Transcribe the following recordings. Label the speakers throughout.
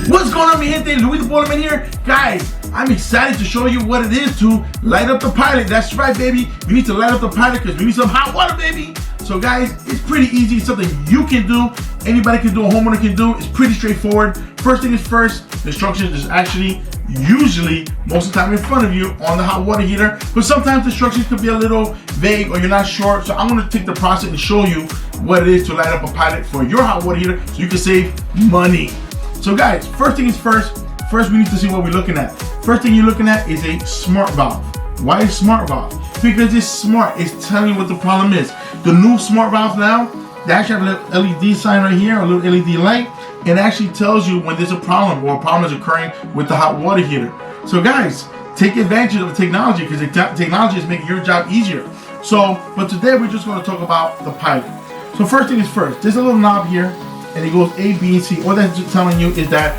Speaker 1: What's going on, mi gente? Luis the Boilerman here. Guys, I'm excited to show you what it is to light up the pilot. That's right, baby. We need to light up the pilot because we need some hot water, baby. So guys, it's pretty easy. It's something you can do. Anybody can do, a homeowner can do. It's pretty straightforward. First thing is first, the instructions is actually usually most of the time in front of you on the hot water heater, but sometimes the instructions could be a little vague or you're not sure. So I'm going to take the process and show you what it is to light up a pilot for your hot water heater so you can save money. So guys, first thing is first we need to see what we're looking at. First thing you're looking at is a smart valve. Why is smart valve? Because it's smart. It's telling you what the problem is. The new smart valves now, they actually have a little LED sign right here, a little LED light. It actually tells you when there's a problem or a problem is occurring with the hot water heater. So guys, take advantage of the technology because the technology is making your job easier. So, but today we're just going to talk about the pilot. So first thing is first, there's a little knob here and it goes A, B, and C. All that's just telling you is that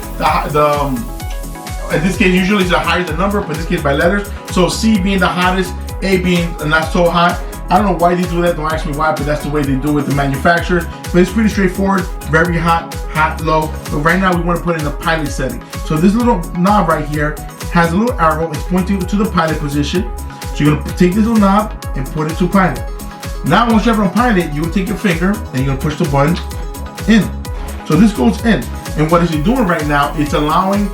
Speaker 1: in this case, usually it's the higher the number, but in this case by letters. So C being the hottest, A being not so hot. I don't know why they do that, don't ask me why, but that's the way they do it, the manufacturers. But it's pretty straightforward, very hot, low. But right now we want to put in the pilot setting. So this little knob right here has a little arrow, it's pointing to the pilot position. So you're gonna take this little knob and put it to pilot. Now once you have it on pilot, you will take your finger and you're gonna push the button in. So this goes in. And what is it doing right now, it's allowing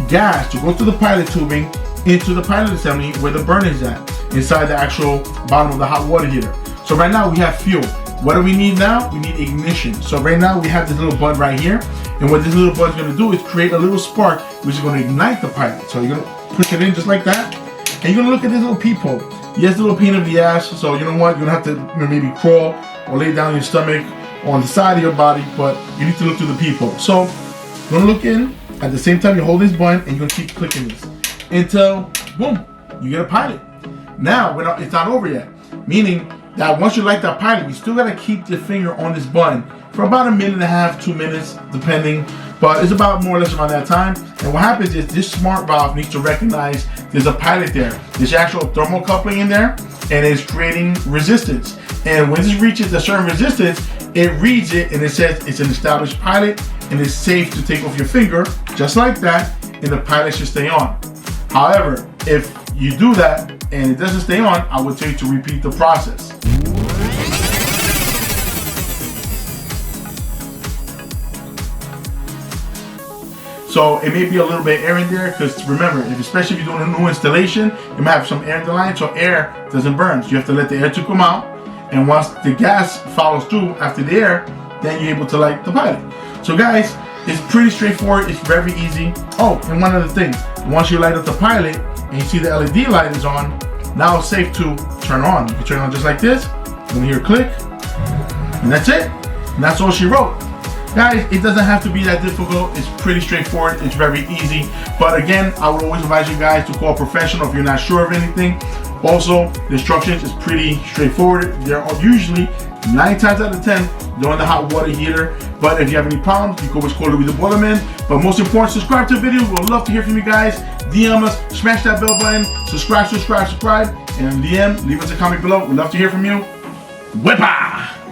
Speaker 1: gas to go to the pilot tubing into the pilot assembly where the burner is at, inside the actual bottom of the hot water heater. So right now we have fuel. What do we need now? We need ignition. So right now we have this little button right here, and what this little button is going to do is create a little spark which is going to ignite the pilot. So you're going to push it in just like that, and you're going to look at this little peephole. Yes, a little pain in the ass, so you know what, you're going to have to maybe crawl or lay down on your stomach or on the side of your body, but you need to look through the peephole. So you're going to look in, at the same time you hold this button and you're going to keep clicking this until boom, you get a pilot. Now it's not over yet, meaning that once you light that pilot, you still got to keep the finger on this button for about 1.5 minutes, 2 minutes, depending, but it's about more or less around that time. And what happens is this smart valve needs to recognize there's a pilot there. There's actual thermocoupling in there, and it's creating resistance. And when this reaches a certain resistance, it reads it and it says it's an established pilot and it's safe to take off your finger, just like that, and the pilot should stay on. However, if you do that and it doesn't stay on, I would tell you to repeat the process. So it may be a little bit air in there because remember, especially if you're doing a new installation, you might have some air in the line, so air doesn't burn. So you have to let the air to come out, and once the gas follows through after the air, then you're able to light the pilot. So guys, it's pretty straightforward, it's very easy. Oh, and one other thing, once you light up the pilot and you see the LED light is on, now it's safe to turn on. You can turn it on just like this, you're gonna hear a click, and that's it. And that's all she wrote. Guys, it doesn't have to be that difficult. It's pretty straightforward. It's very easy. But again, I would always advise you guys to call a professional if you're not sure of anything. Also, the instructions is pretty straightforward. They're usually 9 times out of 10 during the hot water heater. But if you have any problems, you can always call Luis the Boilerman. But most important, subscribe to the video. We'd love to hear from you guys. DM us, smash that bell button, subscribe, and DM, leave us a comment below. We'd love to hear from you. Whippa!